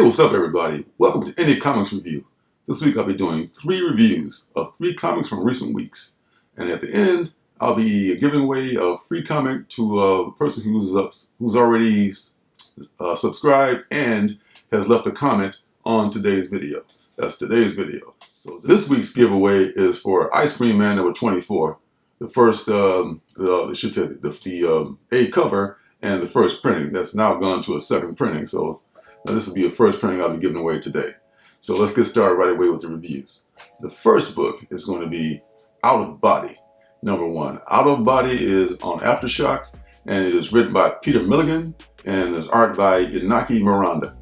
Hey, what's up everybody? Welcome to Indie Comics Review. This week I'll be doing 3 reviews of 3 comics from recent weeks. And at the end, I'll be giving away a free comic to a person who's already subscribed and has left a comment on today's video. That's today's video. So this week's giveaway is for Ice Cream Man number 24. The first, A cover and the first printing. That's now gone to a second printing. So now this will be the first printing I'll be giving away today. So let's get started right away with the reviews. The first book is going to be Out of Body, number 1. Out of Body is on Aftershock, and it is written by Peter Milligan, and is art by Inaki Miranda.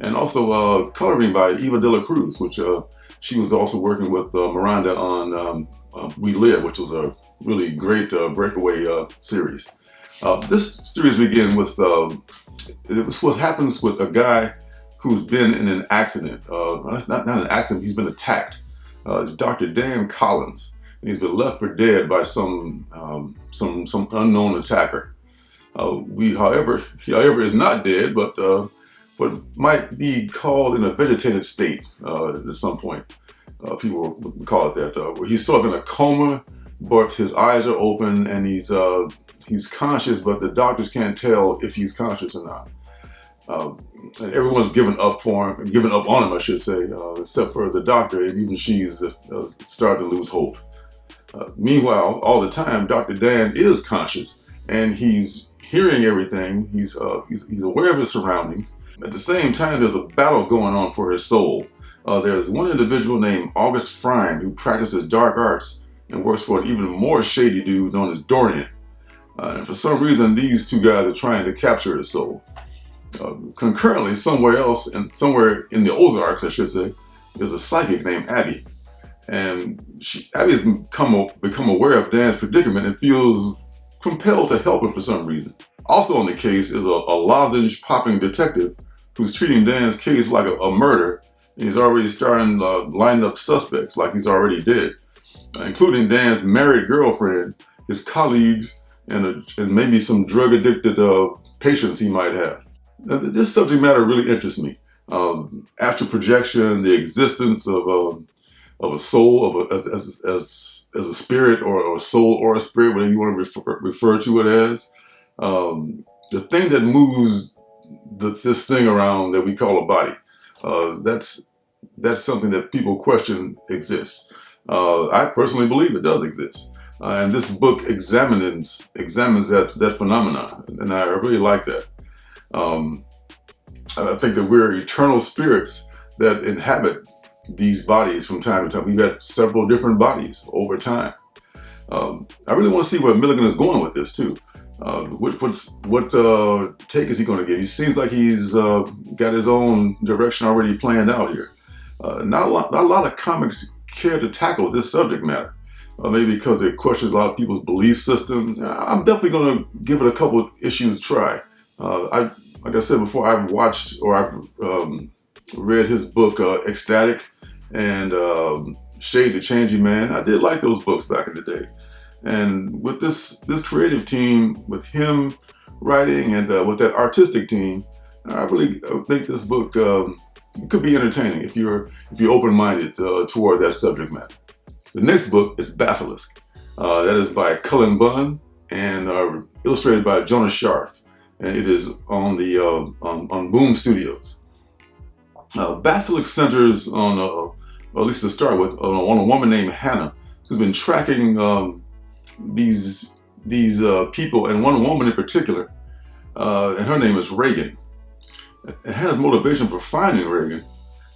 And also coloring by Eva de la Cruz, which she was also working with Miranda on We Live, which was a really great breakaway series. This series begins with what happens with a guy who's been in an accident. Not an accident, he's been attacked. It's Dr. Dan Collins. And he's been left for dead by some unknown attacker. However, is not dead, but might be called in a vegetative state at some point. People would call it that. Where he's sort of in a coma, but his eyes are open and he's conscious, but the doctors can't tell if he's conscious or not. And everyone's given up on him, I should say, except for the doctor, and even she's starting to lose hope. Meanwhile, all the time, Dr. Dan is conscious and he's hearing everything. He's aware of his surroundings. At the same time, there's a battle going on for his soul. There's one individual named August Frine who practices dark arts and works for an even more shady dude known as Dorian. And for some reason, these two guys are trying to capture his soul. Concurrently, somewhere in the Ozarks, I should say, there's a psychic named Abby. And Abby has become aware of Dan's predicament and feels compelled to help him for some reason. Also on the case is a lozenge-popping detective who's treating Dan's case like a murder. And he's already starting lining up suspects like he's already dead, including Dan's married girlfriend, his colleagues, and maybe some drug-addicted patients he might have. Now, this subject matter really interests me. Astral projection, the existence of a soul, as a spirit or a soul or a spirit, whatever you want to refer to it as. The thing that moves this thing around that we call a body. That's something that people question exists. I personally believe it does exist. And this book examines that phenomenon, and I really like that. I think that we're eternal spirits that inhabit these bodies from time to time. We've had several different bodies over time. I really want to see where Milligan is going with this too. What take is he going to give? He seems like he's got his own direction already planned out here. Not a lot of comics care to tackle this subject matter. Maybe because it questions a lot of people's belief systems. I'm definitely going to give it a couple of issues a try. Like I said before, I've read his book Ecstatic and Shade the Changing Man. I did like those books back in the day. And with this creative team, with him writing and with that artistic team, I really think this book could be entertaining if you're open-minded toward that subject matter. The next book is Basilisk. That is by Cullen Bunn and illustrated by Jonas Scharf, and it is on the on Boom Studios. Basilisk centers on, or at least to start with, on a woman named Hannah who's been tracking these people, and one woman in particular, and her name is Reagan. And Hannah's motivation for finding Reagan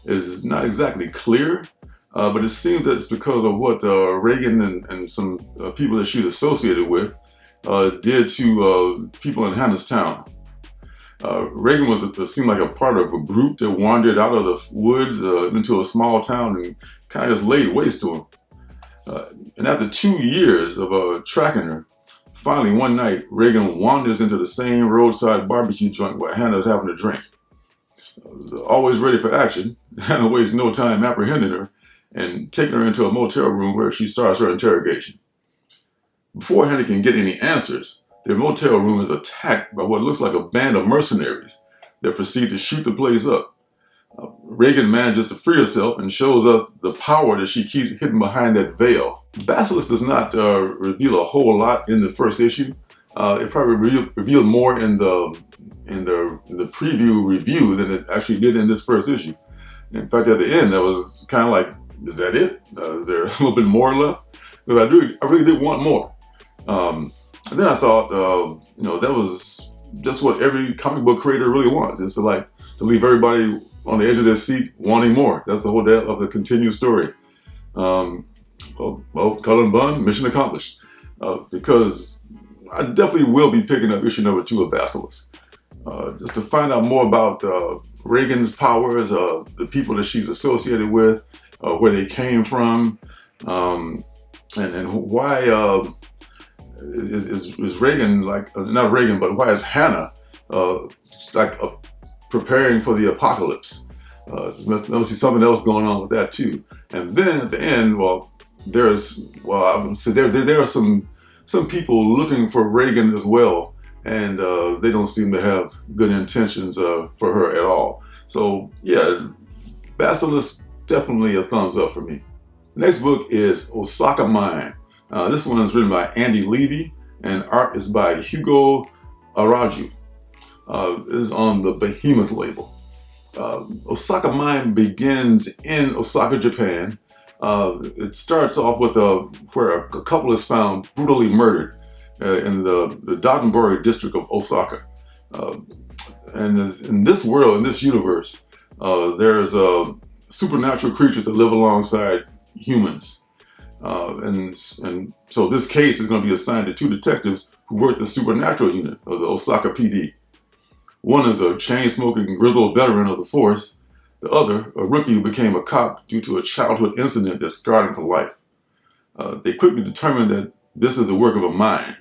is not exactly clear. But it seems that it's because of what Reagan and some people that she's associated with did to people in Hannah's town. Reagan seemed like a part of a group that wandered out of the woods into a small town and kind of just laid waste to him. And after 2 years of tracking her, finally one night Reagan wanders into the same roadside barbecue joint where Hannah's having a drink. Always ready for action, Hannah wastes no time apprehending her and taking her into a motel room where she starts her interrogation. Before Hannah can get any answers, their motel room is attacked by what looks like a band of mercenaries that proceed to shoot the place up. Reagan manages to free herself and shows us the power that she keeps hidden behind that veil. Basilisk does not reveal a whole lot in the first issue. It probably revealed more in the preview review than it actually did in this first issue. In fact, at the end, I was kind of like, is that it? Is there a little bit more left? Because I really did want more. And then I thought, that was just what every comic book creator really wants. It's to leave everybody on the edge of their seat wanting more. That's the whole day of the continued story. Well, Cullen Bunn, mission accomplished. Because I definitely will be picking up issue number 2 of Basilisk. Just to find out more about Reagan's powers, the people that she's associated with, where they came from, and why is Reagan not Reagan, but why is Hannah preparing for the apocalypse? There's something else going on with that too. And then at the end, there are some people looking for Reagan as well, and they don't seem to have good intentions for her at all. So yeah, Basilisk, definitely a thumbs up for me. Next book is Osaka Mine. This one is written by Andy Levy, and art is by Hugo Araju. This is on the Behemoth label. Osaka Mine begins in Osaka, Japan. It starts off with where a couple is found brutally murdered in the Dotonbori district of Osaka. And in this world, in this universe, there's supernatural creatures that live alongside humans. And so this case is going to be assigned to 2 detectives who work the supernatural unit of the Osaka PD. One is a chain-smoking grizzled veteran of the force. The other, a rookie who became a cop due to a childhood incident that scarred him for life. They quickly determined that this is the work of a mine.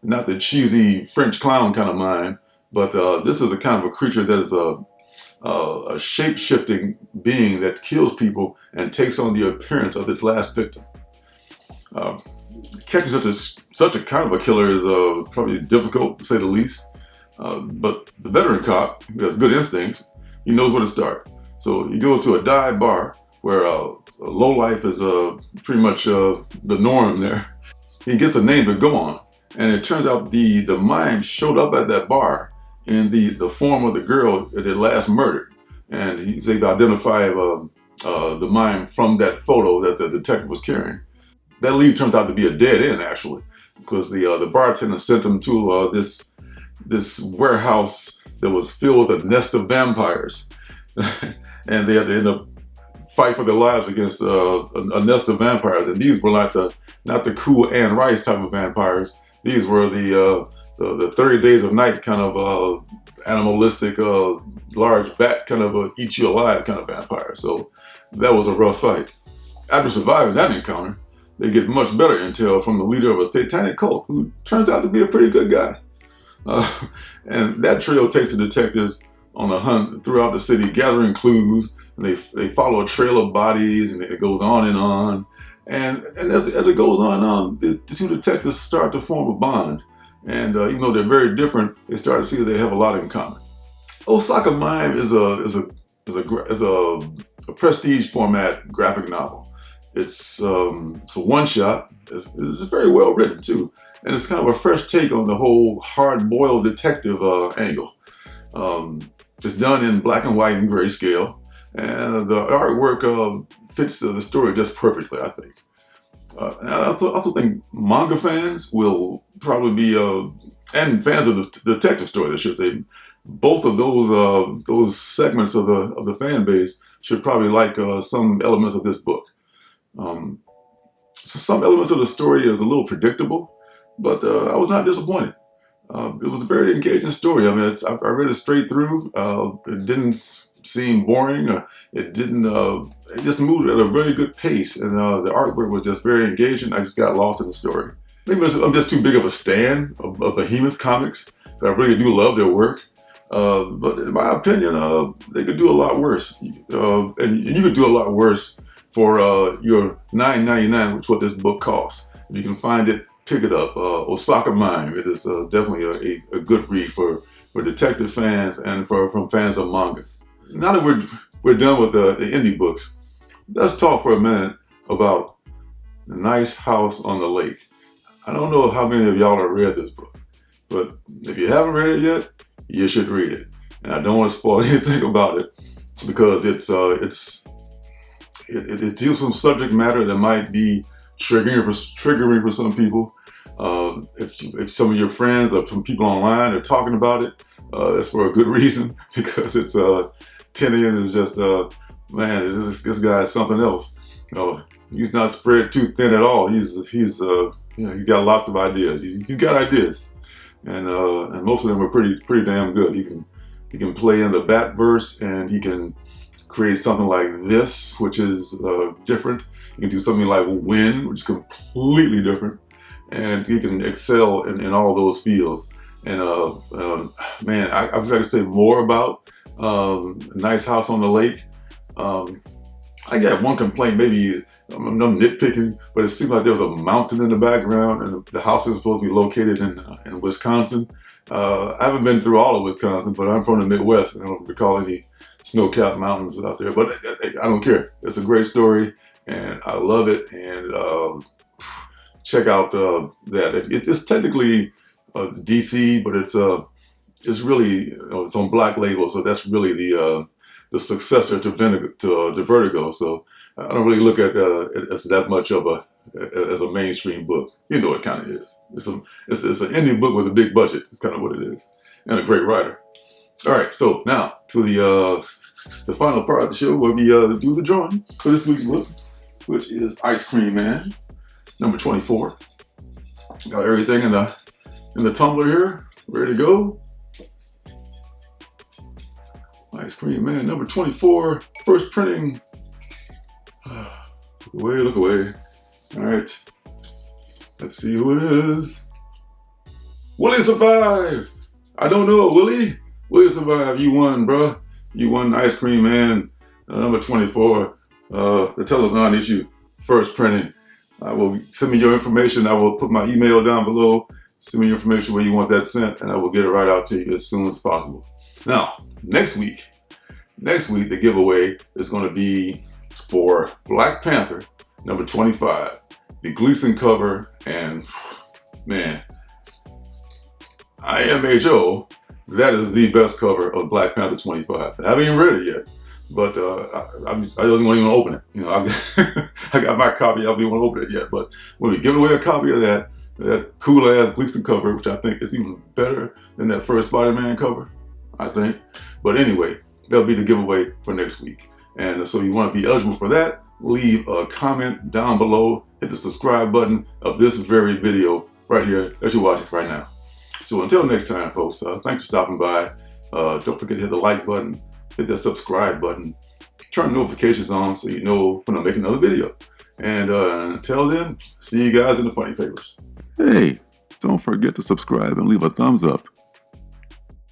Not the cheesy French clown kind of mine, but this is a kind of a creature that is a shape-shifting being that kills people and takes on the appearance of its last victim. Catching such a kind of a killer is probably difficult, to say the least. But the veteran cop, who has good instincts, he knows where to start. So he goes to a dive bar where lowlife is pretty much the norm there. He gets a name to go on, and it turns out the mime showed up at that bar in the form of the girl that had last murdered. And he's able to identify the mime from that photo that the detective was carrying. That lead turns out to be a dead end, actually, because the bartender sent him to this warehouse that was filled with a nest of vampires. And they had to end up fight for their lives against a nest of vampires. And these were not the cool Anne Rice type of vampires. These were the 30 Days of Night kind of animalistic, large bat kind of eat you alive kind of vampire. So that was a rough fight. After surviving that encounter, they get much better intel from the leader of a satanic cult, who turns out to be a pretty good guy. And that trio takes the detectives on a hunt throughout the city, gathering clues, and they follow a trail of bodies, and it goes on and on. And as it goes on and on, the 2 detectives start to form a bond. And even though they're very different, they start to see that they have a lot in common. Osaka Mine is a prestige format graphic novel. It's a one-shot. It's very well written too, and it's kind of a fresh take on the whole hard-boiled detective angle. It's done in black and white and grayscale, and the artwork fits the story just perfectly, I think. And I also think manga fans will probably be, and fans of the detective story, I should say, both of those segments of the fan base should probably like some elements of this book. So some elements of the story is a little predictable, but I was not disappointed. It was a very engaging story. I mean, I read it straight through. It didn't seem boring. It just moved at a very good pace, and the artwork was just very engaging. I just got lost in the story. Maybe I'm just too big of a stan of Behemoth Comics. I really do love their work. But in my opinion, they could do a lot worse. And you could do a lot worse for your $9.99, which is what this book costs. If you can find it, pick it up. Osaka Mine. It is definitely a good read for detective fans and from fans of manga. Now that we're we're done with the indie books. Let's talk for a minute about The Nice House on the Lake. I don't know how many of y'all have read this book, but if you haven't read it yet, you should read it. And I don't want to spoil anything about it because it deals with some subject matter that might be triggering for some people. If some of your friends or some people online are talking about it, that's for a good reason, because it's 10 in is just man, this guy is something else. He's not spread too thin at all. He's got lots of ideas. He's got ideas, and most of them are pretty damn good. He can play in the bat verse, and he can create something like this, which is different. He can do something like Wind, which is completely different, and he can excel in all those fields. And man, I've got to say more about Nice House on the Lake. I got one complaint, maybe I'm nitpicking, but it seems like there was a mountain in the background, and the house is supposed to be located in Wisconsin. I haven't been through all of Wisconsin, but I'm from the Midwest, and I don't recall any snow-capped mountains out there, but I don't care. It's a great story, and I love it. And check out that. It's technically DC, but it's really, it's on Black Label, so that's really the successor to Vertigo. So I don't really look at it as that much of a mainstream book. You know, it kind of is. It's an indie book with a big budget. It's kind of what it is, and a great writer. All right, so now to the final part of the show where we do the drawing for this week's book, which is Ice Cream Man, number 24. Got everything in the tumbler here, ready to go. Ice Cream Man, number 24, first printing. Look away. All right, let's see who it is. Will he survive? I don't know, Willie. Will you survive? You won, bro. You won Ice Cream Man, number 24, the Telethon issue, first printing. I will send me your information. I will put my email down below. Send me your information where you want that sent, and I will get it right out to you as soon as possible. Now, next week, the giveaway is going to be for Black Panther, number 25, the Gleason cover, and man, IMHO. That is the best cover of Black Panther 25. I haven't even read it yet, but I don't even open it. You know, I got my copy. I don't even want to open it yet. But when we give away a copy of that cool ass Gleason cover, which I think is even better than that first Spider-Man cover, I think. But anyway, that'll be the giveaway for next week. And so you want to be eligible for that, leave a comment down below, hit the subscribe button of this very video right here that you're watching right now. So until next time, folks, thanks for stopping by. Don't forget to hit the like button, hit that subscribe button, turn notifications on so you know when I make another video. And until then, see you guys in the funny papers. Hey, don't forget to subscribe and leave a thumbs up.